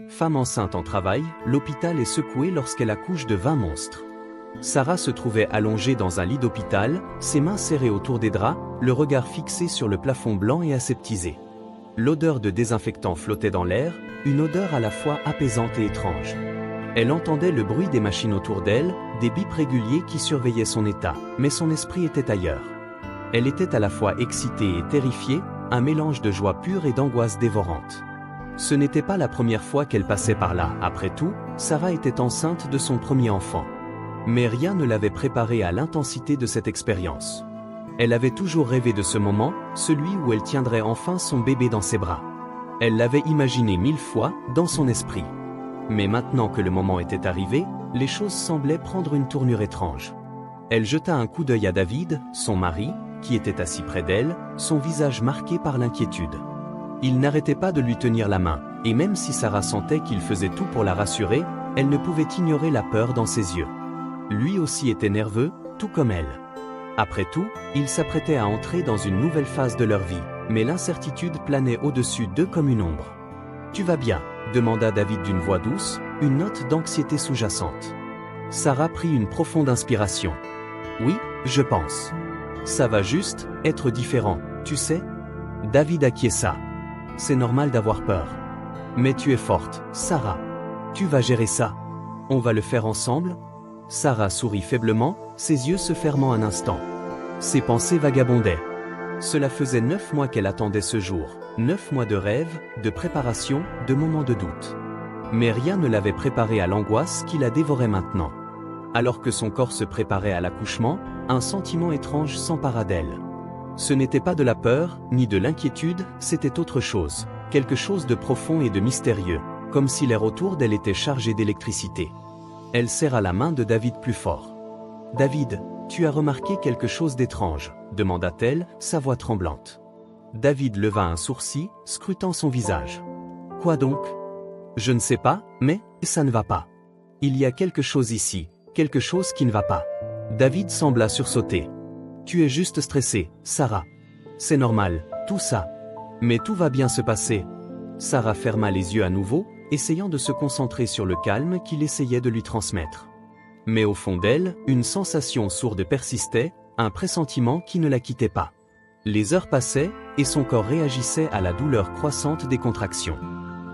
Femme enceinte en travail, l'hôpital est secoué lorsqu'elle accouche de 20 monstres. Sarah se trouvait allongée dans un lit d'hôpital, ses mains serrées autour des draps, le regard fixé sur le plafond blanc et aseptisé. L'odeur de désinfectant flottait dans l'air, une odeur à la fois apaisante et étrange. Elle entendait le bruit des machines autour d'elle, des bips réguliers qui surveillaient son état, mais son esprit était ailleurs. Elle était à la fois excitée et terrifiée, un mélange de joie pure et d'angoisse dévorante. Ce n'était pas la première fois qu'elle passait par là. Après tout, Sarah était enceinte de son premier enfant. Mais rien ne l'avait préparée à l'intensité de cette expérience. Elle avait toujours rêvé de ce moment, celui où elle tiendrait enfin son bébé dans ses bras. Elle l'avait imaginé 1000 fois, dans son esprit. Mais maintenant que le moment était arrivé, les choses semblaient prendre une tournure étrange. Elle jeta un coup d'œil à David, son mari, qui était assis près d'elle, son visage marqué par l'inquiétude. Il n'arrêtait pas de lui tenir la main, et même si Sarah sentait qu'il faisait tout pour la rassurer, elle ne pouvait ignorer la peur dans ses yeux. Lui aussi était nerveux, tout comme elle. Après tout, ils s'apprêtaient à entrer dans une nouvelle phase de leur vie, mais l'incertitude planait au-dessus d'eux comme une ombre. « Tu vas bien ?» demanda David d'une voix douce, une note d'anxiété sous-jacente. Sarah prit une profonde inspiration. « Oui, je pense. Ça va juste être différent, tu sais ?» David acquiesça. « C'est normal d'avoir peur. Mais tu es forte, Sarah. Tu vas gérer ça. On va le faire ensemble ?» Sarah sourit faiblement, ses yeux se fermant un instant. Ses pensées vagabondaient. Cela faisait 9 mois qu'elle attendait ce jour, 9 mois de rêves, de préparation, de moments de doute. Mais rien ne l'avait préparée à l'angoisse qui la dévorait maintenant. Alors que son corps se préparait à l'accouchement, un sentiment étrange s'empara d'elle. Ce n'était pas de la peur, ni de l'inquiétude, c'était autre chose, quelque chose de profond et de mystérieux, comme si l'air autour d'elle était chargé d'électricité. Elle serra la main de David plus fort. « David, tu as remarqué quelque chose d'étrange ?» demanda-t-elle, sa voix tremblante. David leva un sourcil, scrutant son visage. « Quoi donc ? Je ne sais pas, mais ça ne va pas. Il y a quelque chose ici, quelque chose qui ne va pas. » David sembla sursauter. « Tu es juste stressée, Sarah. C'est normal, tout ça. Mais tout va bien se passer. » Sarah ferma les yeux à nouveau, essayant de se concentrer sur le calme qu'il essayait de lui transmettre. Mais au fond d'elle, une sensation sourde persistait, un pressentiment qui ne la quittait pas. Les heures passaient, et son corps réagissait à la douleur croissante des contractions.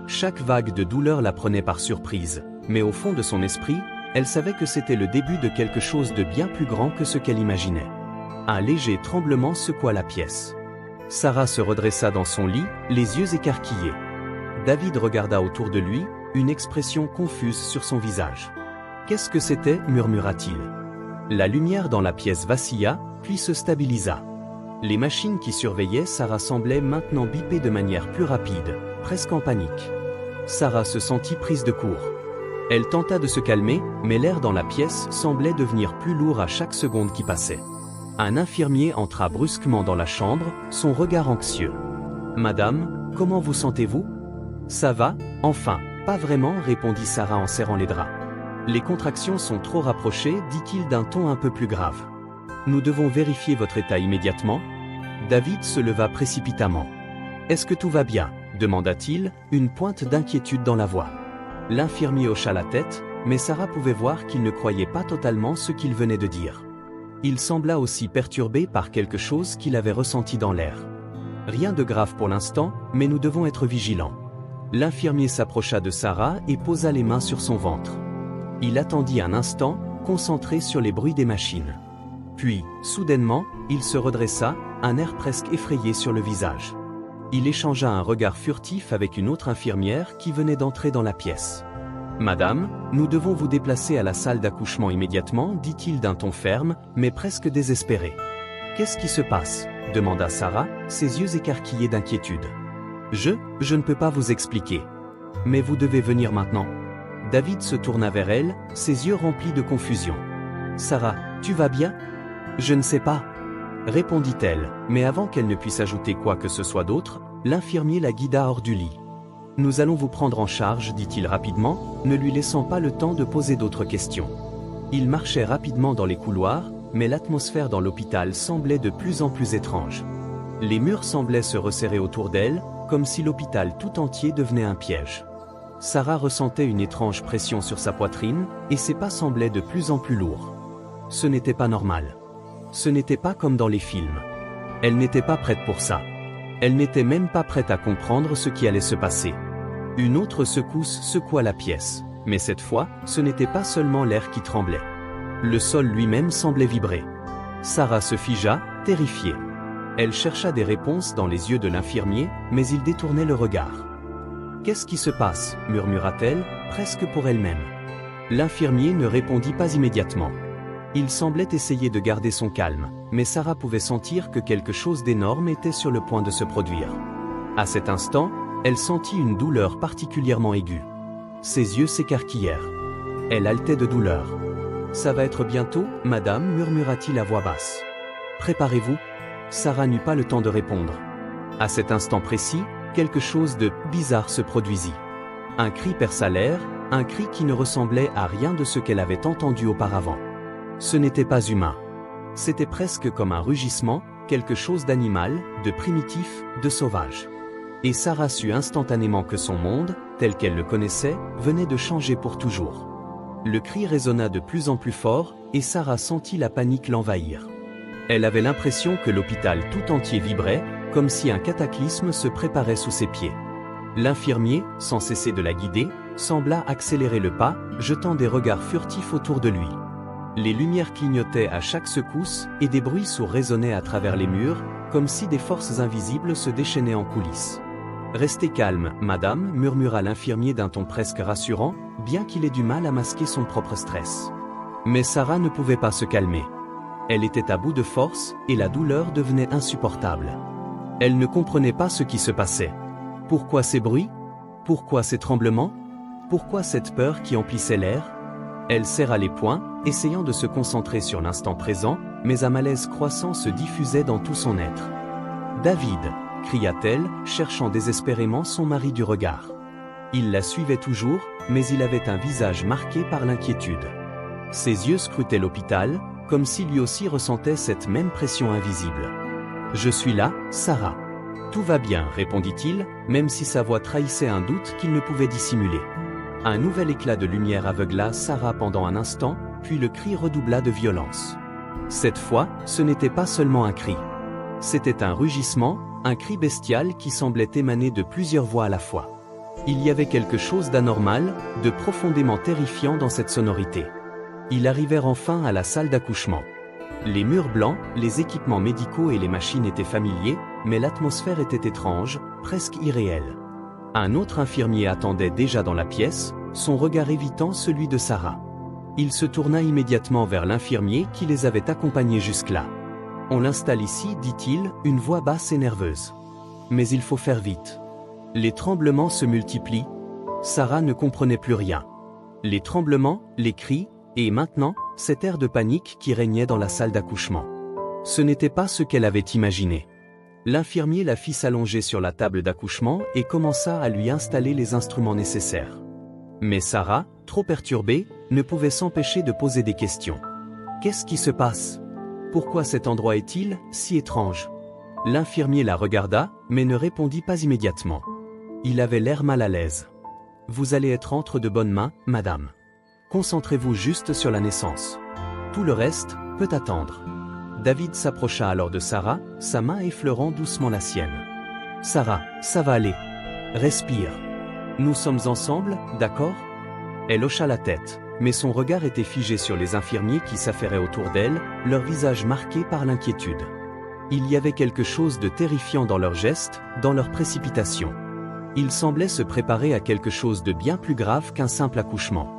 Chaque vague de douleur la prenait par surprise, mais au fond de son esprit, elle savait que c'était le début de quelque chose de bien plus grand que ce qu'elle imaginait. Un léger tremblement secoua la pièce. Sarah se redressa dans son lit, les yeux écarquillés. David regarda autour de lui, une expression confuse sur son visage. « Qu'est-ce que c'était » murmura-t-il. La lumière dans la pièce vacilla, puis se stabilisa. Les machines qui surveillaient Sarah semblaient maintenant biper de manière plus rapide, presque en panique. Sarah se sentit prise de court. Elle tenta de se calmer, mais l'air dans la pièce semblait devenir plus lourd à chaque seconde qui passait. Un infirmier entra brusquement dans la chambre, son regard anxieux. « Madame, comment vous sentez-vous ? » « Ça va, enfin, pas vraiment, répondit Sarah en serrant les draps. « Les contractions sont trop rapprochées, dit-il d'un ton un peu plus grave. Nous devons vérifier votre état immédiatement. » David se leva précipitamment. « Est-ce que tout va bien ?» demanda-t-il, une pointe d'inquiétude dans la voix. L'infirmier hocha la tête, mais Sarah pouvait voir qu'il ne croyait pas totalement ce qu'il venait de dire. Il sembla aussi perturbé par quelque chose qu'il avait ressenti dans l'air. « Rien de grave pour l'instant, mais nous devons être vigilants. » L'infirmier s'approcha de Sarah et posa les mains sur son ventre. Il attendit un instant, concentré sur les bruits des machines. Puis, soudainement, il se redressa, un air presque effrayé sur le visage. Il échangea un regard furtif avec une autre infirmière qui venait d'entrer dans la pièce. « Madame, nous devons vous déplacer à la salle d'accouchement immédiatement, dit-il d'un ton ferme, mais presque désespéré. « Qu'est-ce qui se passe ?» demanda Sarah, ses yeux écarquillés d'inquiétude. Je ne peux pas vous expliquer. Mais vous devez venir maintenant. » David se tourna vers elle, ses yeux remplis de confusion. « Sarah, tu vas bien ? » « Je ne sais pas. » répondit-elle, mais avant qu'elle ne puisse ajouter quoi que ce soit d'autre, l'infirmier la guida hors du lit. « Nous allons vous prendre en charge, dit-il rapidement, ne lui laissant pas le temps de poser d'autres questions. Il marchait rapidement dans les couloirs, mais l'atmosphère dans l'hôpital semblait de plus en plus étrange. Les murs semblaient se resserrer autour d'elle, comme si l'hôpital tout entier devenait un piège. Sarah ressentait une étrange pression sur sa poitrine, et ses pas semblaient de plus en plus lourds. Ce n'était pas normal. Ce n'était pas comme dans les films. Elle n'était pas prête pour ça. Elle n'était même pas prête à comprendre ce qui allait se passer. Une autre secousse secoua la pièce, mais cette fois, ce n'était pas seulement l'air qui tremblait. Le sol lui-même semblait vibrer. Sarah se figea, terrifiée. Elle chercha des réponses dans les yeux de l'infirmier, mais il détournait le regard. « Qu'est-ce qui se passe » murmura-t-elle, presque pour elle-même. L'infirmier ne répondit pas immédiatement. Il semblait essayer de garder son calme, mais Sarah pouvait sentir que quelque chose d'énorme était sur le point de se produire. À cet instant, elle sentit une douleur particulièrement aiguë. Ses yeux s'écarquillèrent. Elle haletait de douleur. « Ça va être bientôt, madame » murmura-t-il à voix basse. « Préparez-vous » Sarah n'eut pas le temps de répondre. À cet instant précis, quelque chose de bizarre se produisit. Un cri perça l'air, un cri qui ne ressemblait à rien de ce qu'elle avait entendu auparavant. Ce n'était pas humain. C'était presque comme un rugissement, quelque chose d'animal, de primitif, de sauvage. Et Sarah sut instantanément que son monde, tel qu'elle le connaissait, venait de changer pour toujours. Le cri résonna de plus en plus fort, et Sarah sentit la panique l'envahir. Elle avait l'impression que l'hôpital tout entier vibrait, comme si un cataclysme se préparait sous ses pieds. L'infirmier, sans cesser de la guider, sembla accélérer le pas, jetant des regards furtifs autour de lui. Les lumières clignotaient à chaque secousse, et des bruits sourds résonnaient à travers les murs, comme si des forces invisibles se déchaînaient en coulisses. « Restez calme, madame » murmura l'infirmier d'un ton presque rassurant, bien qu'il ait du mal à masquer son propre stress. Mais Sarah ne pouvait pas se calmer. Elle était à bout de force, et la douleur devenait insupportable. Elle ne comprenait pas ce qui se passait. Pourquoi ces bruits? Pourquoi ces tremblements? Pourquoi cette peur qui emplissait l'air? Elle serra les poings, essayant de se concentrer sur l'instant présent, mais un malaise croissant se diffusait dans tout son être. « David » cria-t-elle, cherchant désespérément son mari du regard. Il la suivait toujours, mais il avait un visage marqué par l'inquiétude. Ses yeux scrutaient l'hôpital, comme si lui aussi ressentait cette même pression invisible. « Je suis là, Sarah. »« Tout va bien » répondit-il, même si sa voix trahissait un doute qu'il ne pouvait dissimuler. Un nouvel éclat de lumière aveugla Sarah pendant un instant, puis le cri redoubla de violence. Cette fois, ce n'était pas seulement un cri. C'était un rugissement, un cri bestial qui semblait émaner de plusieurs voix à la fois. Il y avait quelque chose d'anormal, de profondément terrifiant dans cette sonorité. Ils arrivèrent enfin à la salle d'accouchement. Les murs blancs, les équipements médicaux et les machines étaient familiers, mais l'atmosphère était étrange, presque irréelle. Un autre infirmier attendait déjà dans la pièce, son regard évitant celui de Sarah. Il se tourna immédiatement vers l'infirmier qui les avait accompagnés jusque-là. « On l'installe ici » dit-il, une voix basse et nerveuse. « Mais il faut faire vite. » Les tremblements se multiplient. Sarah ne comprenait plus rien. Les tremblements, les cris, et maintenant, cet air de panique qui régnait dans la salle d'accouchement. Ce n'était pas ce qu'elle avait imaginé. L'infirmier la fit s'allonger sur la table d'accouchement et commença à lui installer les instruments nécessaires. Mais Sarah, trop perturbée, ne pouvait s'empêcher de poser des questions. Qu'est-ce qui se passe? Pourquoi cet endroit est-il si étrange? L'infirmier la regarda, mais ne répondit pas immédiatement. Il avait l'air mal à l'aise. Vous allez être entre de bonnes mains, madame. Concentrez-vous juste sur la naissance. Tout le reste peut attendre. David s'approcha alors de Sarah, sa main effleurant doucement la sienne. Sarah, ça va aller. Respire. Nous sommes ensemble, d'accord? Elle hocha la tête, mais son regard était figé sur les infirmiers qui s'affairaient autour d'elle, leur visage marqué par l'inquiétude. Il y avait quelque chose de terrifiant dans leurs gestes, dans leur précipitation. Ils semblaient se préparer à quelque chose de bien plus grave qu'un simple accouchement.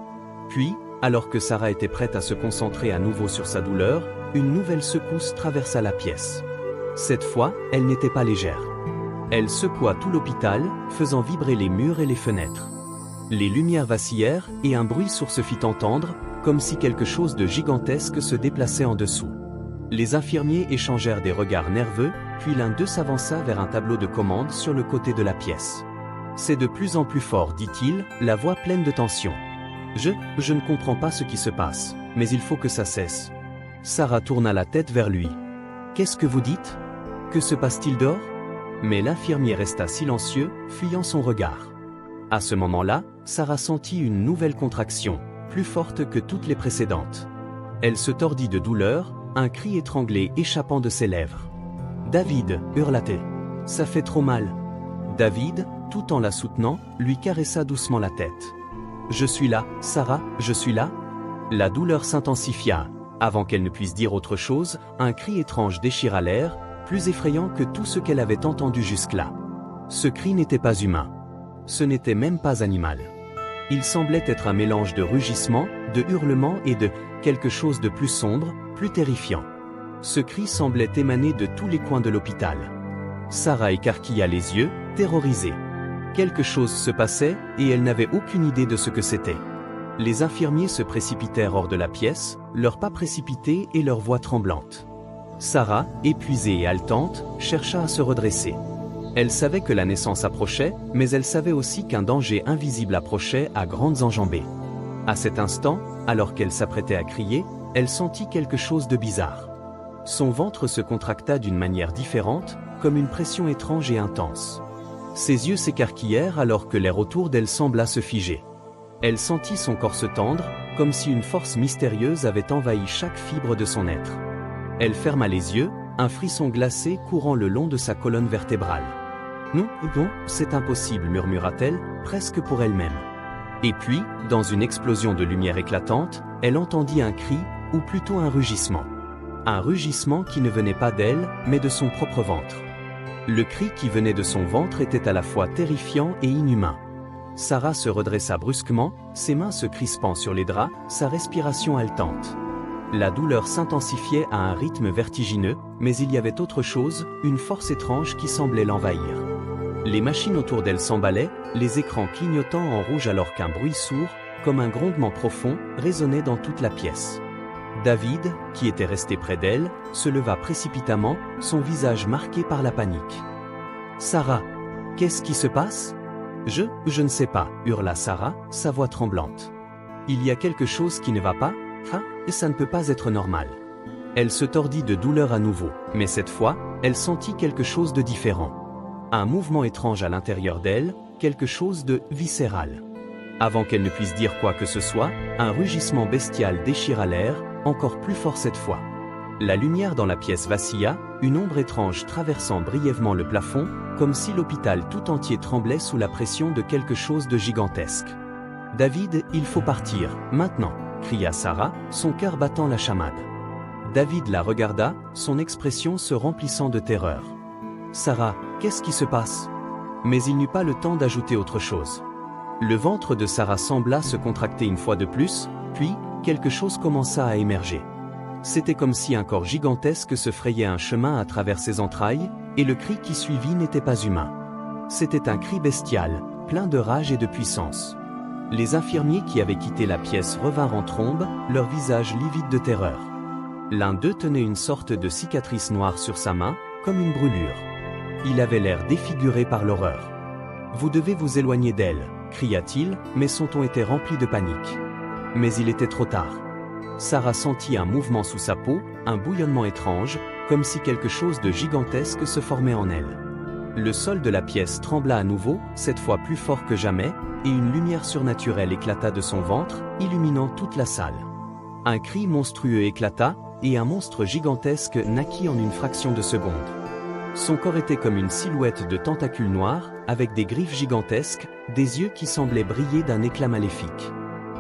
Puis, alors que Sarah était prête à se concentrer à nouveau sur sa douleur, une nouvelle secousse traversa la pièce. Cette fois, elle n'était pas légère. Elle secoua tout l'hôpital, faisant vibrer les murs et les fenêtres. Les lumières vacillèrent et un bruit sourd se fit entendre, comme si quelque chose de gigantesque se déplaçait en dessous. Les infirmiers échangèrent des regards nerveux, puis l'un d'eux s'avança vers un tableau de commande sur le côté de la pièce. « C'est de plus en plus fort » dit-il, la voix pleine de tension. Je ne comprends pas ce qui se passe, mais il faut que ça cesse. » Sarah tourna la tête vers lui. « Qu'est-ce que vous dites? Que se passe-t-il dehors ?» Mais l'infirmier resta silencieux, fuyant son regard. « À ce moment-là, Sarah sentit une nouvelle contraction, plus forte que toutes les précédentes. Elle se tordit de douleur, un cri étranglé échappant de ses lèvres. « David » hurla-t-elle. « Ça fait trop mal. » David, tout en la soutenant, lui caressa doucement la tête. « Je suis là, Sarah, je suis là ?» La douleur s'intensifia. Avant qu'elle ne puisse dire autre chose, un cri étrange déchira l'air, plus effrayant que tout ce qu'elle avait entendu jusque-là. Ce cri n'était pas humain. Ce n'était même pas animal. Il semblait être un mélange de rugissement, de hurlements et de quelque chose de plus sombre, plus terrifiant. Ce cri semblait émaner de tous les coins de l'hôpital. Sarah écarquilla les yeux, terrorisée. Quelque chose se passait, et elle n'avait aucune idée de ce que c'était. Les infirmiers se précipitèrent hors de la pièce, leurs pas précipités et leurs voix tremblantes. Sarah, épuisée et haletante, chercha à se redresser. Elle savait que la naissance approchait, mais elle savait aussi qu'un danger invisible approchait à grandes enjambées. À cet instant, alors qu'elle s'apprêtait à crier, elle sentit quelque chose de bizarre. Son ventre se contracta d'une manière différente, comme une pression étrange et intense. Ses yeux s'écarquillèrent alors que l'air autour d'elle sembla se figer. Elle sentit son corps se tendre, comme si une force mystérieuse avait envahi chaque fibre de son être. Elle ferma les yeux, un frisson glacé courant le long de sa colonne vertébrale. « Non, c'est impossible » murmura-t-elle, presque pour elle-même. Et puis, dans une explosion de lumière éclatante, elle entendit un cri, ou plutôt un rugissement. Un rugissement qui ne venait pas d'elle, mais de son propre ventre. Le cri qui venait de son ventre était à la fois terrifiant et inhumain. Sarah se redressa brusquement, ses mains se crispant sur les draps, sa respiration haletante. La douleur s'intensifiait à un rythme vertigineux, mais il y avait autre chose, une force étrange qui semblait l'envahir. Les machines autour d'elle s'emballaient, les écrans clignotant en rouge alors qu'un bruit sourd, comme un grondement profond, résonnait dans toute la pièce. David, qui était resté près d'elle, se leva précipitamment, son visage marqué par la panique. « Sarah, qu'est-ce qui se passe ? » Je ne sais pas, hurla Sarah, sa voix tremblante. « Il y a quelque chose qui ne va pas ? Ça ne peut pas être normal. » Elle se tordit de douleur à nouveau, mais cette fois, elle sentit quelque chose de différent. Un mouvement étrange à l'intérieur d'elle, quelque chose de viscéral. Avant qu'elle ne puisse dire quoi que ce soit, un rugissement bestial déchira l'air, encore plus fort cette fois. La lumière dans la pièce vacilla, une ombre étrange traversant brièvement le plafond, comme si l'hôpital tout entier tremblait sous la pression de quelque chose de gigantesque. « David, il faut partir, maintenant !» cria Sarah, son cœur battant la chamade. David la regarda, son expression se remplissant de terreur. « Sarah, qu'est-ce qui se passe ?» Mais il n'eut pas le temps d'ajouter autre chose. Le ventre de Sarah sembla se contracter une fois de plus, puis, quelque chose commença à émerger. C'était comme si un corps gigantesque se frayait un chemin à travers ses entrailles, et le cri qui suivit n'était pas humain. C'était un cri bestial, plein de rage et de puissance. Les infirmiers qui avaient quitté la pièce revinrent en trombe, leurs visages livides de terreur. L'un d'eux tenait une sorte de cicatrice noire sur sa main, comme une brûlure. Il avait l'air défiguré par l'horreur. « Vous devez vous éloigner d'elle » cria-t-il, mais son ton était rempli de panique. Mais il était trop tard. Sarah sentit un mouvement sous sa peau, un bouillonnement étrange, comme si quelque chose de gigantesque se formait en elle. Le sol de la pièce trembla à nouveau, cette fois plus fort que jamais, et une lumière surnaturelle éclata de son ventre, illuminant toute la salle. Un cri monstrueux éclata, et un monstre gigantesque naquit en une fraction de seconde. Son corps était comme une silhouette de tentacules noirs, avec des griffes gigantesques, des yeux qui semblaient briller d'un éclat maléfique.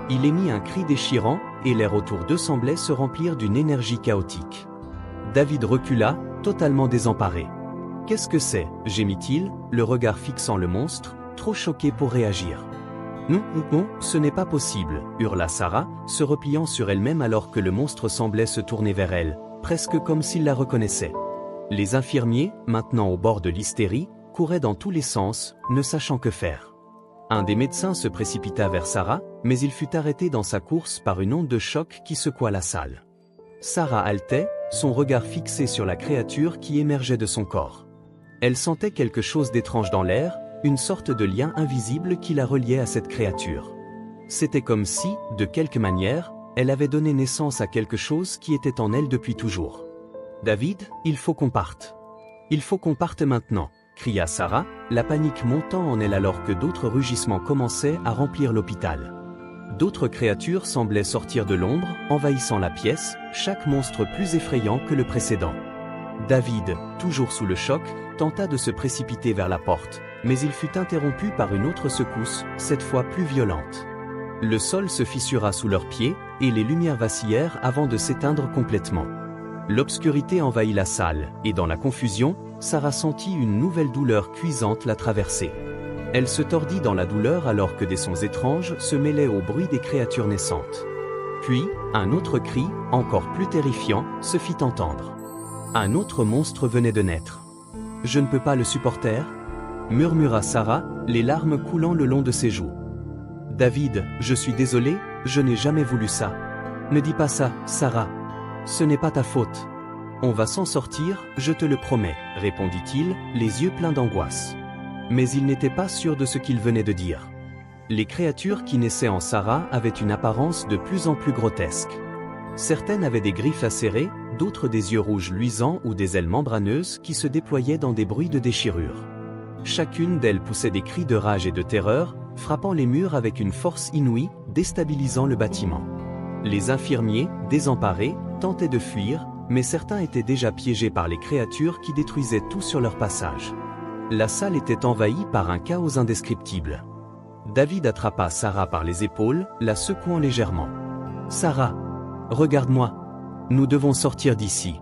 Il émit un cri déchirant, et l'air autour d'eux semblait se remplir d'une énergie chaotique. David recula, totalement désemparé. « Qu'est-ce que c'est » gémit-il, le regard fixant le monstre, trop choqué pour réagir. « Non, ce n'est pas possible » hurla Sarah, se repliant sur elle-même alors que le monstre semblait se tourner vers elle, presque comme s'il la reconnaissait. Les infirmiers, maintenant au bord de l'hystérie, couraient dans tous les sens, ne sachant que faire. Un des médecins se précipita vers Sarah, mais il fut arrêté dans sa course par une onde de choc qui secoua la salle. Sarah haletait, son regard fixé sur la créature qui émergeait de son corps. Elle sentait quelque chose d'étrange dans l'air, une sorte de lien invisible qui la reliait à cette créature. C'était comme si, de quelque manière, elle avait donné naissance à quelque chose qui était en elle depuis toujours. « David, il faut qu'on parte. Il faut qu'on parte maintenant » cria Sarah, la panique montant en elle alors que d'autres rugissements commençaient à remplir l'hôpital. D'autres créatures semblaient sortir de l'ombre, envahissant la pièce, chaque monstre plus effrayant que le précédent. David, toujours sous le choc, tenta de se précipiter vers la porte, mais il fut interrompu par une autre secousse, cette fois plus violente. Le sol se fissura sous leurs pieds, et les lumières vacillèrent avant de s'éteindre complètement. L'obscurité envahit la salle, et dans la confusion, Sarah sentit une nouvelle douleur cuisante la traverser. Elle se tordit dans la douleur alors que des sons étranges se mêlaient au bruit des créatures naissantes. Puis, un autre cri, encore plus terrifiant, se fit entendre. Un autre monstre venait de naître. « Je ne peux pas le supporter » murmura Sarah, les larmes coulant le long de ses joues. « David, je suis désolé, je n'ai jamais voulu ça. Ne dis pas ça, Sarah. Ce n'est pas ta faute. On va s'en sortir, je te le promets, répondit-il, les yeux pleins d'angoisse. Mais il n'était pas sûr de ce qu'il venait de dire. Les créatures qui naissaient en Sarah avaient une apparence de plus en plus grotesque. Certaines avaient des griffes acérées, d'autres des yeux rouges luisants ou des ailes membraneuses qui se déployaient dans des bruits de déchirure. Chacune d'elles poussait des cris de rage et de terreur, frappant les murs avec une force inouïe, déstabilisant le bâtiment. Les infirmiers, désemparés, tentaient de fuir, mais certains étaient déjà piégés par les créatures qui détruisaient tout sur leur passage. La salle était envahie par un chaos indescriptible. David attrapa Sarah par les épaules, la secouant légèrement. « Sarah, regarde-moi. Nous devons sortir d'ici. »«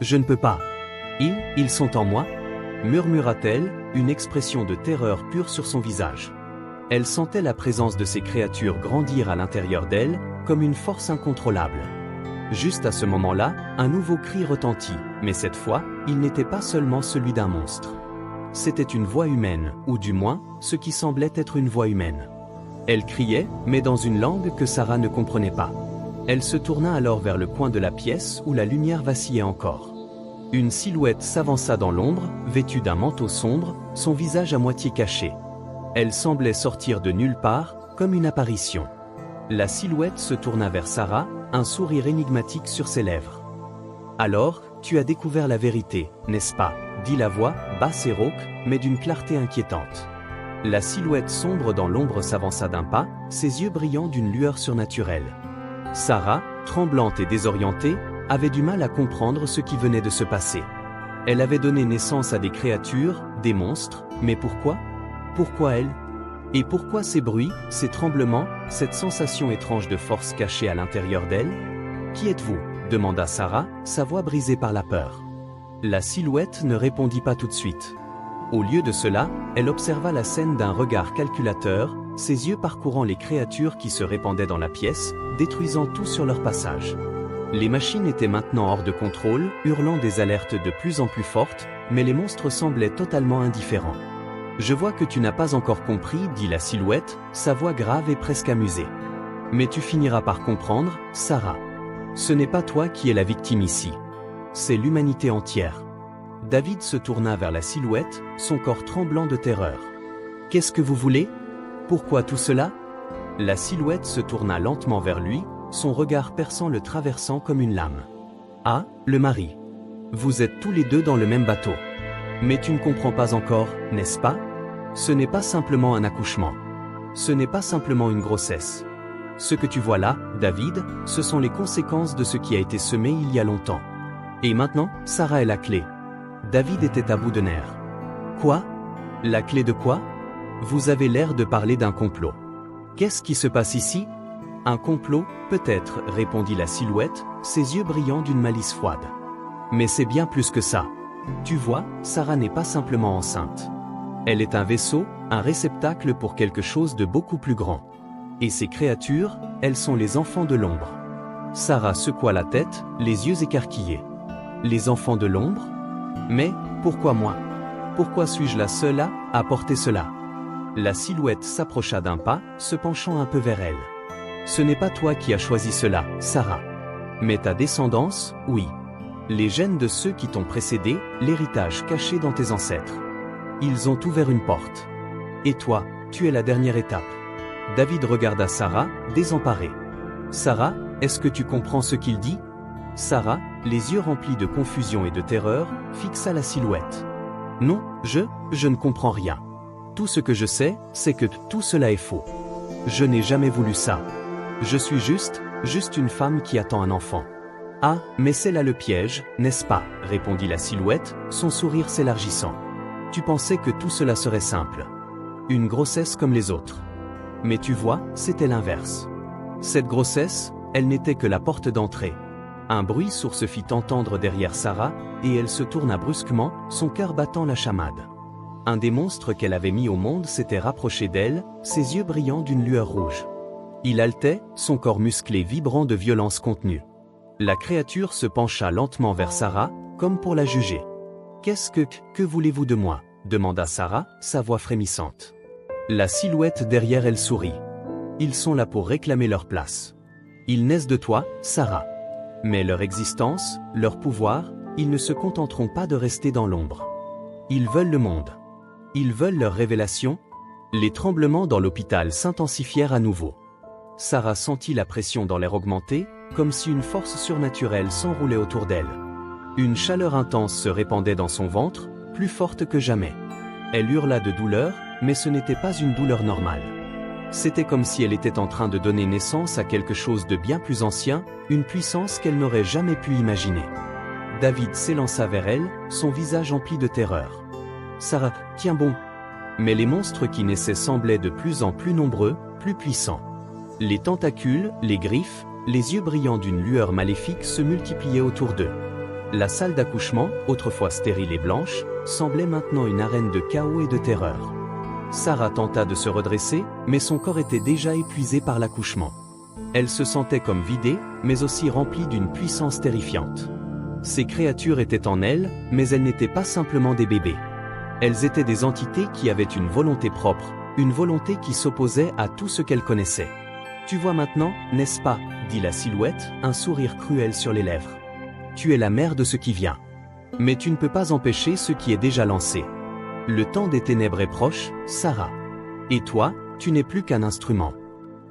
Je ne peux pas. Ils sont en moi ?» murmura-t-elle, une expression de terreur pure sur son visage. Elle sentait la présence de ces créatures grandir à l'intérieur d'elle, comme une force incontrôlable. Juste à ce moment-là, un nouveau cri retentit, mais cette fois, il n'était pas seulement celui d'un monstre. C'était une voix humaine, ou du moins, ce qui semblait être une voix humaine. Elle criait, mais dans une langue que Sarah ne comprenait pas. Elle se tourna alors vers le coin de la pièce où la lumière vacillait encore. Une silhouette s'avança dans l'ombre, vêtue d'un manteau sombre, son visage à moitié caché. Elle semblait sortir de nulle part, comme une apparition. La silhouette se tourna vers Sarah, un sourire énigmatique sur ses lèvres. « Alors, tu as découvert la vérité, n'est-ce pas ?» dit la voix, basse et rauque, mais d'une clarté inquiétante. La silhouette sombre dans l'ombre s'avança d'un pas, ses yeux brillant d'une lueur surnaturelle. Sarah, tremblante et désorientée, avait du mal à comprendre ce qui venait de se passer. Elle avait donné naissance à des créatures, des monstres, mais pourquoi ? Pourquoi elle ? Et pourquoi ces bruits, ces tremblements, cette sensation étrange de force cachée à l'intérieur d'elle ? « Qui êtes-vous » demanda Sarah, sa voix brisée par la peur. La silhouette ne répondit pas tout de suite. Au lieu de cela, elle observa la scène d'un regard calculateur, ses yeux parcourant les créatures qui se répandaient dans la pièce, détruisant tout sur leur passage. Les machines étaient maintenant hors de contrôle, hurlant des alertes de plus en plus fortes, mais les monstres semblaient totalement indifférents. « Je vois que tu n'as pas encore compris, » dit la silhouette, sa voix grave et presque amusée. « Mais tu finiras par comprendre, Sarah. Ce n'est pas toi qui es la victime ici. C'est l'humanité entière. » David se tourna vers la silhouette, son corps tremblant de terreur. « Qu'est-ce que vous voulez ? Pourquoi tout cela ?» La silhouette se tourna lentement vers lui, son regard perçant le traversant comme une lame. « Ah, le mari. Vous êtes tous les deux dans le même bateau. Mais tu ne comprends pas encore, n'est-ce pas ? Ce n'est pas simplement un accouchement. Ce n'est pas simplement une grossesse. Ce que tu vois là, David, ce sont les conséquences de ce qui a été semé il y a longtemps. Et maintenant, Sarah est la clé. » David était à bout de nerfs. « Quoi ? La clé de quoi ? Vous avez l'air de parler d'un complot. Qu'est-ce qui se passe ici ? Un complot, peut-être, répondit la silhouette, ses yeux brillant d'une malice froide. Mais c'est bien plus que ça. Tu vois, Sarah n'est pas simplement enceinte. Elle est un vaisseau, un réceptacle pour quelque chose de beaucoup plus grand. Et ces créatures, elles sont les enfants de l'ombre. Sarah secoua la tête, les yeux écarquillés. Les enfants de l'ombre ? Mais, pourquoi moi ? Pourquoi suis-je la seule à porter cela ? La silhouette s'approcha d'un pas, se penchant un peu vers elle. Ce n'est pas toi qui as choisi cela, Sarah. Mais ta descendance, oui. Les gènes de ceux qui t'ont précédé, l'héritage caché dans tes ancêtres. Ils ont ouvert une porte. Et toi, tu es la dernière étape. David regarda Sarah, désemparée. Sarah, est-ce que tu comprends ce qu'il dit ? Sarah, les yeux remplis de confusion et de terreur, fixa la silhouette. Non, je ne comprends rien. Tout ce que je sais, c'est que tout cela est faux. Je n'ai jamais voulu ça. Je suis juste une femme qui attend un enfant. Ah, mais c'est là le piège, n'est-ce pas, répondit la silhouette, son sourire s'élargissant. Tu pensais que tout cela serait simple. Une grossesse comme les autres. Mais tu vois, c'était l'inverse. Cette grossesse, elle n'était que la porte d'entrée. Un bruit sourd se fit entendre derrière Sarah, et elle se tourna brusquement, son cœur battant la chamade. Un des monstres qu'elle avait mis au monde s'était rapproché d'elle, ses yeux brillant d'une lueur rouge. Il haletait, son corps musclé vibrant de violence contenue. La créature se pencha lentement vers Sarah, comme pour la juger. « Qu'est-ce que voulez-vous de moi » demanda Sarah, sa voix frémissante. La silhouette derrière elle sourit. « Ils sont là pour réclamer leur place. Ils naissent de toi, Sarah. Mais leur existence, leur pouvoir, ils ne se contenteront pas de rester dans l'ombre. Ils veulent le monde. Ils veulent leur révélation. » Les tremblements dans l'hôpital s'intensifièrent à nouveau. Sarah sentit la pression dans l'air augmenter, comme si une force surnaturelle s'enroulait autour d'elle. Une chaleur intense se répandait dans son ventre, plus forte que jamais. Elle hurla de douleur, mais ce n'était pas une douleur normale. C'était comme si elle était en train de donner naissance à quelque chose de bien plus ancien, une puissance qu'elle n'aurait jamais pu imaginer. David s'élança vers elle, son visage empli de terreur. « Sarah, tiens bon !» Mais les monstres qui naissaient semblaient de plus en plus nombreux, plus puissants. Les tentacules, les griffes, les yeux brillants d'une lueur maléfique se multipliaient autour d'eux. La salle d'accouchement, autrefois stérile et blanche, semblait maintenant une arène de chaos et de terreur. Sarah tenta de se redresser, mais son corps était déjà épuisé par l'accouchement. Elle se sentait comme vidée, mais aussi remplie d'une puissance terrifiante. Ces créatures étaient en elle, mais elles n'étaient pas simplement des bébés. Elles étaient des entités qui avaient une volonté propre, une volonté qui s'opposait à tout ce qu'elles connaissaient. « Tu vois maintenant, n'est-ce pas ?» dit la silhouette, un sourire cruel sur les lèvres. « Tu es la mère de ce qui vient. Mais tu ne peux pas empêcher ce qui est déjà lancé. Le temps des ténèbres est proche, Sarah. Et toi, tu n'es plus qu'un instrument. »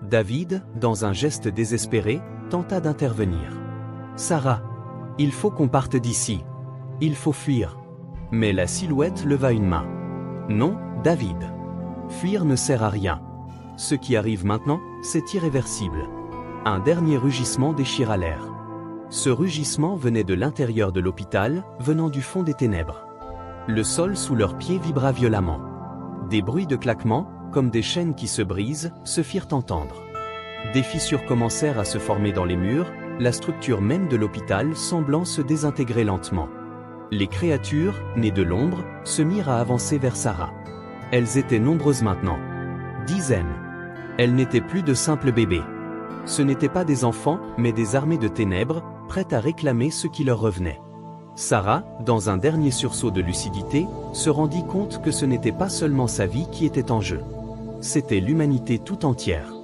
David, dans un geste désespéré, tenta d'intervenir. « Sarah, il faut qu'on parte d'ici. Il faut fuir. » Mais la silhouette leva une main. « Non, David. Fuir ne sert à rien. Ce qui arrive maintenant, c'est irréversible. » Un dernier rugissement déchira l'air. Ce rugissement venait de l'intérieur de l'hôpital, venant du fond des ténèbres. Le sol sous leurs pieds vibra violemment. Des bruits de claquements, comme des chaînes qui se brisent, se firent entendre. Des fissures commencèrent à se former dans les murs, la structure même de l'hôpital semblant se désintégrer lentement. Les créatures, nées de l'ombre, se mirent à avancer vers Sarah. Elles étaient nombreuses maintenant. Dizaines. Elles n'étaient plus de simples bébés. Ce n'étaient pas des enfants, mais des armées de ténèbres, prêtes à réclamer ce qui leur revenait. Sarah, dans un dernier sursaut de lucidité, se rendit compte que ce n'était pas seulement sa vie qui était en jeu. C'était l'humanité tout entière.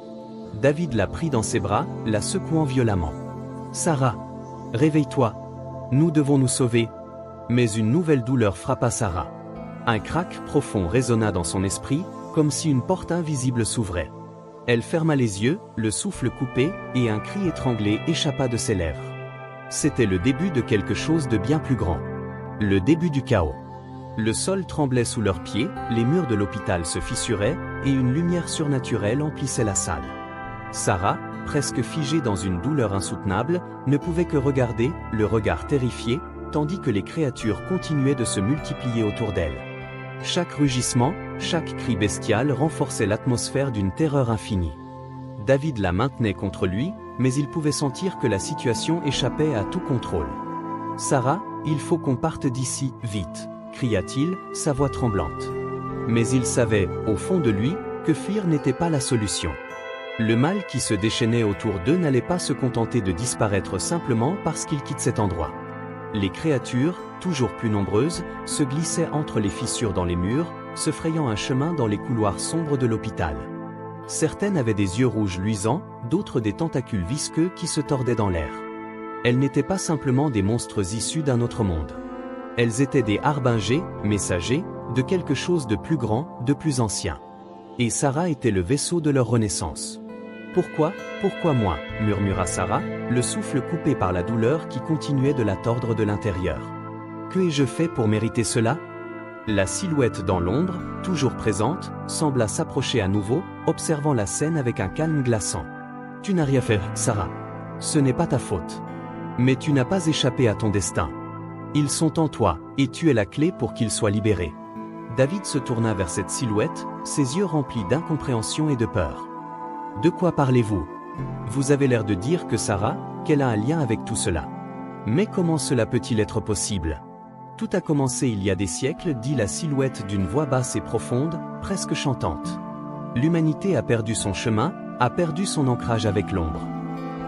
David la prit dans ses bras, la secouant violemment. « Sarah, réveille-toi. Nous devons nous sauver. » Mais une nouvelle douleur frappa Sarah. Un craque profond résonna dans son esprit, comme si une porte invisible s'ouvrait. Elle ferma les yeux, le souffle coupé, et un cri étranglé échappa de ses lèvres. C'était le début de quelque chose de bien plus grand. Le début du chaos. Le sol tremblait sous leurs pieds, les murs de l'hôpital se fissuraient, et une lumière surnaturelle emplissait la salle. Sarah, presque figée dans une douleur insoutenable, ne pouvait que regarder, le regard terrifié, tandis que les créatures continuaient de se multiplier autour d'elle. Chaque rugissement, chaque cri bestial renforçait l'atmosphère d'une terreur infinie. David la maintenait contre lui, mais il pouvait sentir que la situation échappait à tout contrôle. « Sarah, il faut qu'on parte d'ici, vite !» cria-t-il, sa voix tremblante. Mais il savait, au fond de lui, que fuir n'était pas la solution. Le mal qui se déchaînait autour d'eux n'allait pas se contenter de disparaître simplement parce qu'il quitte cet endroit. Les créatures, toujours plus nombreuses, se glissaient entre les fissures dans les murs, se frayant un chemin dans les couloirs sombres de l'hôpital. Certaines avaient des yeux rouges luisants, d'autres des tentacules visqueux qui se tordaient dans l'air. Elles n'étaient pas simplement des monstres issus d'un autre monde. Elles étaient des harbingers, messagers, de quelque chose de plus grand, de plus ancien. Et Sarah était le vaisseau de leur renaissance. « Pourquoi moi ?» murmura Sarah, le souffle coupé par la douleur qui continuait de la tordre de l'intérieur. « Que ai-je fait pour mériter cela ? La silhouette dans l'ombre, toujours présente, sembla s'approcher à nouveau, observant la scène avec un calme glaçant. « Tu n'as rien fait, Sarah. Ce n'est pas ta faute. Mais tu n'as pas échappé à ton destin. Ils sont en toi, et tu es la clé pour qu'ils soient libérés. » David se tourna vers cette silhouette, ses yeux remplis d'incompréhension et de peur. « De quoi parlez-vous? Vous avez l'air de dire que Sarah, qu'elle a un lien avec tout cela. Mais comment cela peut-il être possible? Tout a commencé il y a des siècles, dit la silhouette d'une voix basse et profonde, presque chantante. L'humanité a perdu son chemin, a perdu son ancrage avec l'ombre.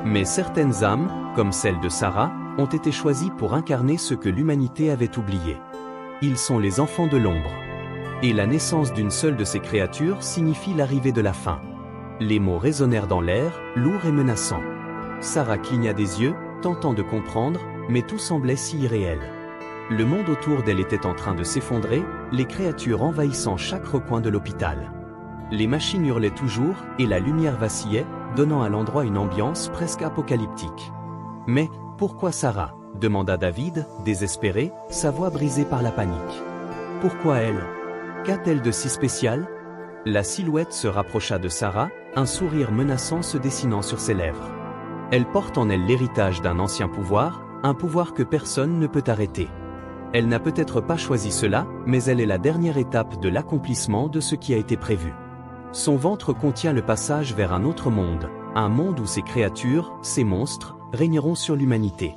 Mais certaines âmes, comme celle de Sarah, ont été choisies pour incarner ce que l'humanité avait oublié. Ils sont les enfants de l'ombre. Et la naissance d'une seule de ces créatures signifie l'arrivée de la fin. Les mots résonnèrent dans l'air, lourds et menaçants. Sarah cligna des yeux, tentant de comprendre, mais tout semblait si irréel. Le monde autour d'elle était en train de s'effondrer, les créatures envahissant chaque recoin de l'hôpital. Les machines hurlaient toujours, et la lumière vacillait, donnant à l'endroit une ambiance presque apocalyptique. « Mais, pourquoi Sarah ?» demanda David, désespéré, sa voix brisée par la panique. « Pourquoi elle? Qu'a-t-elle de si spécial ?» La silhouette se rapprocha de Sarah, un sourire menaçant se dessinant sur ses lèvres. Elle porte en elle l'héritage d'un ancien pouvoir, un pouvoir que personne ne peut arrêter. Elle n'a peut-être pas choisi cela, mais elle est la dernière étape de l'accomplissement de ce qui a été prévu. Son ventre contient le passage vers un autre monde, un monde où ces créatures, ces monstres, régneront sur l'humanité.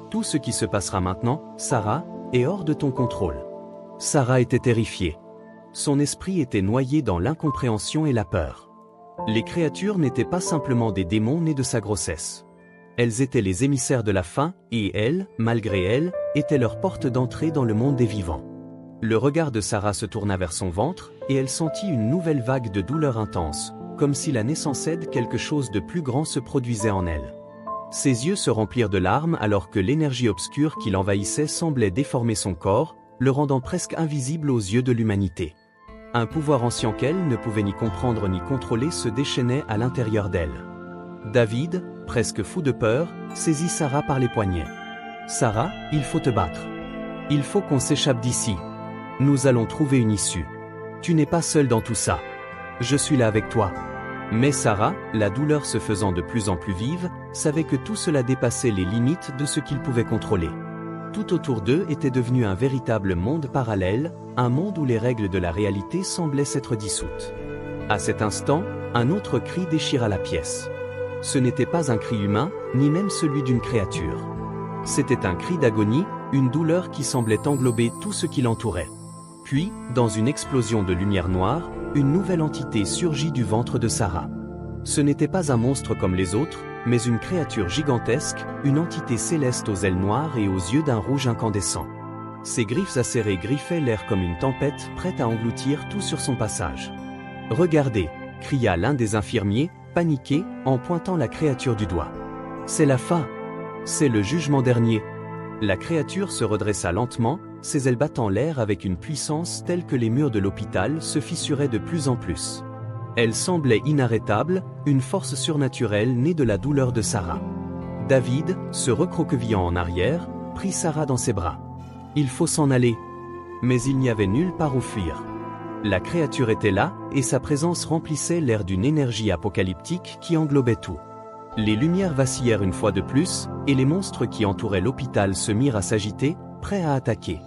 Tout ce qui se passera maintenant, Sarah, est hors de ton contrôle. Sarah était terrifiée. Son esprit était noyé dans l'incompréhension et la peur. Les créatures n'étaient pas simplement des démons nés de sa grossesse. Elles étaient les émissaires de la fin, et elle, malgré elle, était leur porte d'entrée dans le monde des vivants. Le regard de Sarah se tourna vers son ventre, et elle sentit une nouvelle vague de douleur intense, comme si la naissance de quelque chose de plus grand se produisait en elle. Ses yeux se remplirent de larmes alors que l'énergie obscure qui l'envahissait semblait déformer son corps, le rendant presque invisible aux yeux de l'humanité. Un pouvoir ancien qu'elle ne pouvait ni comprendre ni contrôler se déchaînait à l'intérieur d'elle. David, presque fou de peur, saisit Sarah par les poignets. « Sarah, il faut te battre. Il faut qu'on s'échappe d'ici. Nous allons trouver une issue. Tu n'es pas seule dans tout ça. Je suis là avec toi. » Mais Sarah, la douleur se faisant de plus en plus vive, savait que tout cela dépassait les limites de ce qu'il pouvait contrôler. Tout autour d'eux était devenu un véritable monde parallèle, un monde où les règles de la réalité semblaient s'être dissoutes. À cet instant, un autre cri déchira la pièce. Ce n'était pas un cri humain, ni même celui d'une créature. C'était un cri d'agonie, une douleur qui semblait englober tout ce qui l'entourait. Puis, dans une explosion de lumière noire, une nouvelle entité surgit du ventre de Sarah. Ce n'était pas un monstre comme les autres, mais une créature gigantesque, une entité céleste aux ailes noires et aux yeux d'un rouge incandescent. Ses griffes acérées griffaient l'air comme une tempête prête à engloutir tout sur son passage. « Regardez !» cria l'un des infirmiers, paniqué, en pointant la créature du doigt. « C'est la fin! C'est le jugement dernier !» La créature se redressa lentement, ses ailes battant l'air avec une puissance telle que les murs de l'hôpital se fissuraient de plus en plus. Elle semblait inarrêtable, une force surnaturelle née de la douleur de Sarah. David, se recroquevillant en arrière, prit Sarah dans ses bras. Il faut s'en aller. Mais il n'y avait nulle part où fuir. La créature était là, et sa présence remplissait l'air d'une énergie apocalyptique qui englobait tout. Les lumières vacillèrent une fois de plus, et les monstres qui entouraient l'hôpital se mirent à s'agiter, prêts à attaquer.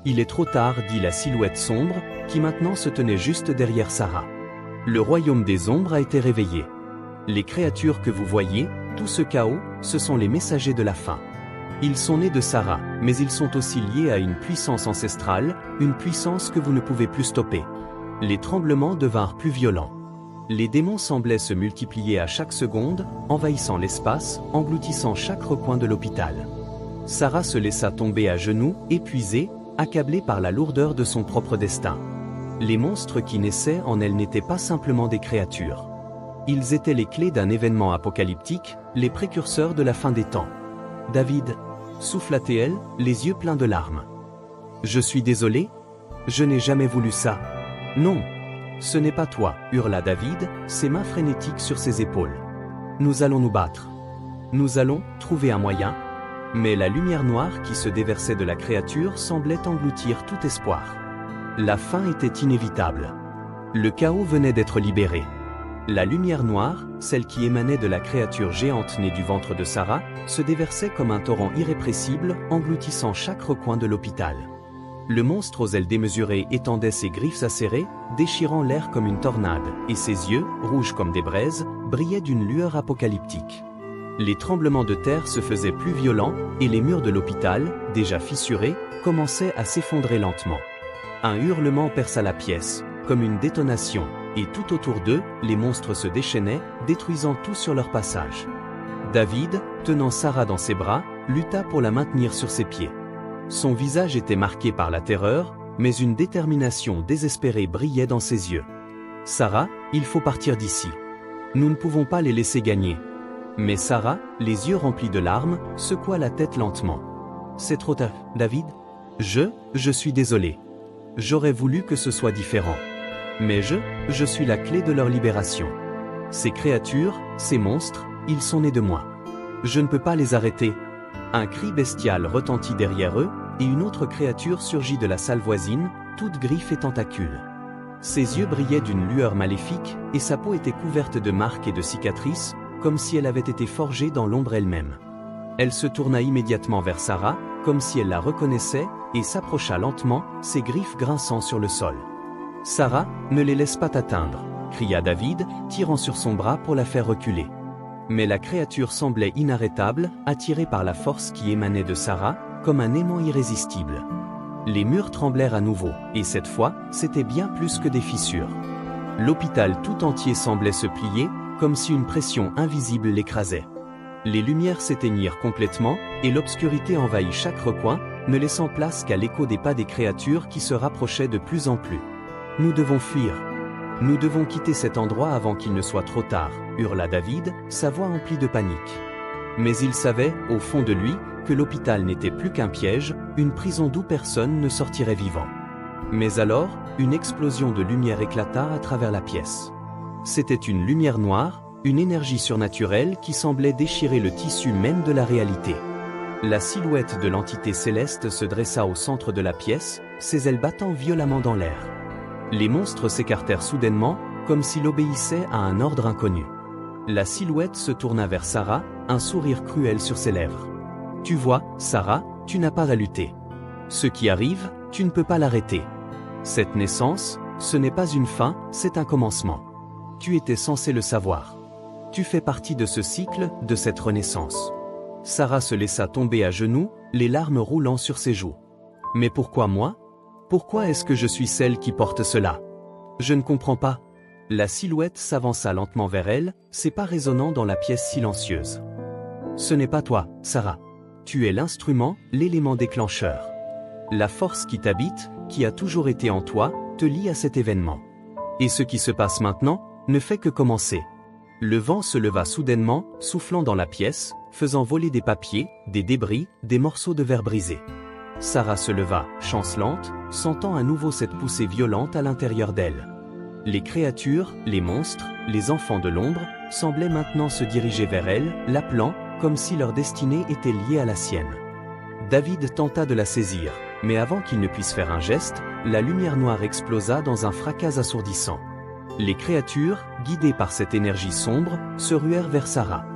Il est trop tard, dit la silhouette sombre, qui maintenant se tenait juste derrière Sarah. Le royaume des ombres a été réveillé. Les créatures que vous voyez, tout ce chaos, ce sont les messagers de la fin. Ils sont nés de Sarah, mais ils sont aussi liés à une puissance ancestrale, une puissance que vous ne pouvez plus stopper. Les tremblements devinrent plus violents. Les démons semblaient se multiplier à chaque seconde, envahissant l'espace, engloutissant chaque recoin de l'hôpital. Sarah se laissa tomber à genoux, épuisée, accablée par la lourdeur de son propre destin. Les monstres qui naissaient en elle n'étaient pas simplement des créatures. Ils étaient les clés d'un événement apocalyptique, les précurseurs de la fin des temps. David, souffla-t-elle, les yeux pleins de larmes. Je suis désolé. Je n'ai jamais voulu ça. Non. Ce n'est pas toi, hurla David, ses mains frénétiques sur ses épaules. Nous allons nous battre. Nous allons trouver un moyen. Mais la lumière noire qui se déversait de la créature semblait engloutir tout espoir. La fin était inévitable. Le chaos venait d'être libéré. La lumière noire, celle qui émanait de la créature géante née du ventre de Sarah, se déversait comme un torrent irrépressible, engloutissant chaque recoin de l'hôpital. Le monstre aux ailes démesurées étendait ses griffes acérées, déchirant l'air comme une tornade, et ses yeux, rouges comme des braises, brillaient d'une lueur apocalyptique. Les tremblements de terre se faisaient plus violents, et les murs de l'hôpital, déjà fissurés, commençaient à s'effondrer lentement. Un hurlement perça la pièce, comme une détonation, et tout autour d'eux, les monstres se déchaînaient, détruisant tout sur leur passage. David, tenant Sarah dans ses bras, lutta pour la maintenir sur ses pieds. Son visage était marqué par la terreur, mais une détermination désespérée brillait dans ses yeux. « Sarah, il faut partir d'ici. Nous ne pouvons pas les laisser gagner. » Mais Sarah, les yeux remplis de larmes, secoua la tête lentement. « C'est trop tard, David. Je suis désolé. J'aurais voulu que ce soit différent. Mais je suis la clé de leur libération. Ces créatures, ces monstres, ils sont nés de moi. Je ne peux pas les arrêter. » Un cri bestial retentit derrière eux, et une autre créature surgit de la salle voisine, toute griffe et tentacules. Ses yeux brillaient d'une lueur maléfique, et sa peau était couverte de marques et de cicatrices, comme si elle avait été forgée dans l'ombre elle-même. Elle se tourna immédiatement vers Sarah, comme si elle la reconnaissait, et s'approcha lentement, ses griffes grinçant sur le sol. « Sarah, ne les laisse pas t'atteindre » cria David, tirant sur son bras pour la faire reculer. Mais la créature semblait inarrêtable, attirée par la force qui émanait de Sarah, comme un aimant irrésistible. Les murs tremblèrent à nouveau, et cette fois, c'était bien plus que des fissures. L'hôpital tout entier semblait se plier, comme si une pression invisible l'écrasait. Les lumières s'éteignirent complètement, et l'obscurité envahit chaque recoin, ne laissant place qu'à l'écho des pas des créatures qui se rapprochaient de plus en plus. « Nous devons fuir. Nous devons quitter cet endroit avant qu'il ne soit trop tard, » hurla David, sa voix emplie de panique. Mais il savait, au fond de lui, que l'hôpital n'était plus qu'un piège, une prison d'où personne ne sortirait vivant. Mais alors, une explosion de lumière éclata à travers la pièce. C'était une lumière noire, une énergie surnaturelle qui semblait déchirer le tissu même de la réalité. La silhouette de l'entité céleste se dressa au centre de la pièce, ses ailes battant violemment dans l'air. Les monstres s'écartèrent soudainement, comme s'ils obéissaient à un ordre inconnu. La silhouette se tourna vers Sarah, un sourire cruel sur ses lèvres. « Tu vois, Sarah, tu n'as pas à lutter. Ce qui arrive, tu ne peux pas l'arrêter. Cette naissance, ce n'est pas une fin, c'est un commencement. Tu étais censé le savoir. Tu fais partie de ce cycle, de cette renaissance. » Sarah se laissa tomber à genoux, les larmes roulant sur ses joues. « Mais pourquoi moi ? Pourquoi est-ce que je suis celle qui porte cela ? Je ne comprends pas. » La silhouette s'avança lentement vers elle, ses pas résonnant dans la pièce silencieuse. « Ce n'est pas toi, Sarah. Tu es l'instrument, l'élément déclencheur. La force qui t'habite, qui a toujours été en toi, te lie à cet événement. Et ce qui se passe maintenant, ne fait que commencer. » Le vent se leva soudainement, soufflant dans la pièce, faisant voler des papiers, des débris, des morceaux de verre brisés. Sarah se leva, chancelante, sentant à nouveau cette poussée violente à l'intérieur d'elle. Les créatures, les monstres, les enfants de l'ombre, semblaient maintenant se diriger vers elle, l'appelant, comme si leur destinée était liée à la sienne. David tenta de la saisir, mais avant qu'il ne puisse faire un geste, la lumière noire explosa dans un fracas assourdissant. Les créatures, guidées par cette énergie sombre, se ruèrent vers Sarah.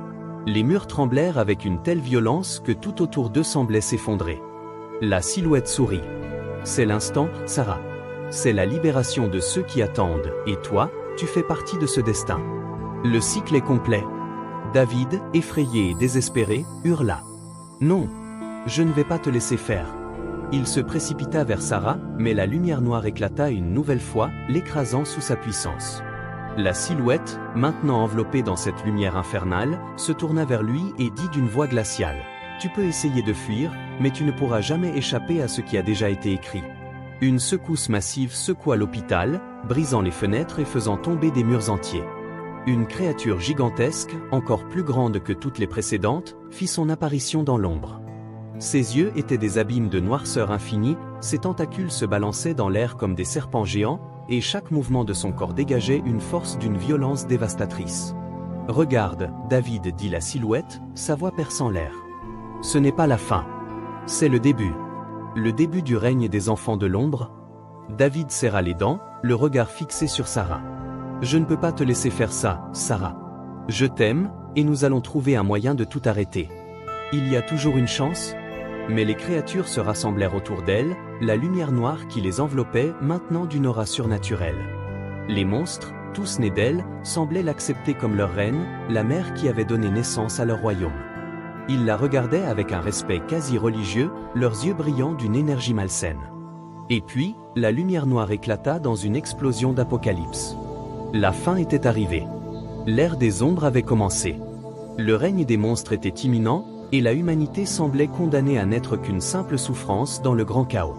Les murs tremblèrent avec une telle violence que tout autour d'eux semblait s'effondrer. La silhouette sourit. « C'est l'instant, Sarah. C'est la libération de ceux qui attendent, et toi, tu fais partie de ce destin. Le cycle est complet. » David, effrayé et désespéré, hurla. « Non, je ne vais pas te laisser faire. » Il se précipita vers Sarah, mais la lumière noire éclata une nouvelle fois, l'écrasant sous sa puissance. La silhouette, maintenant enveloppée dans cette lumière infernale, se tourna vers lui et dit d'une voix glaciale. « Tu peux essayer de fuir, mais tu ne pourras jamais échapper à ce qui a déjà été écrit. » Une secousse massive secoua l'hôpital, brisant les fenêtres et faisant tomber des murs entiers. Une créature gigantesque, encore plus grande que toutes les précédentes, fit son apparition dans l'ombre. Ses yeux étaient des abîmes de noirceur infinie, ses tentacules se balançaient dans l'air comme des serpents géants, et chaque mouvement de son corps dégageait une force d'une violence dévastatrice. « Regarde, David, » dit la silhouette, sa voix perçant l'air. « Ce n'est pas la fin. C'est le début. Le début du règne des enfants de l'ombre. » David serra les dents, le regard fixé sur Sarah. « Je ne peux pas te laisser faire ça, Sarah. Je t'aime, et nous allons trouver un moyen de tout arrêter. Il y a toujours une chance ?» Mais les créatures se rassemblèrent autour d'elle, la lumière noire qui les enveloppait maintenant d'une aura surnaturelle. Les monstres, tous nés d'elle, semblaient l'accepter comme leur reine, la mère qui avait donné naissance à leur royaume. Ils la regardaient avec un respect quasi religieux, leurs yeux brillants d'une énergie malsaine. Et puis, la lumière noire éclata dans une explosion d'apocalypse. La fin était arrivée. L'ère des ombres avait commencé. Le règne des monstres était imminent, et la humanité semblait condamnée à n'être qu'une simple souffrance dans le grand chaos.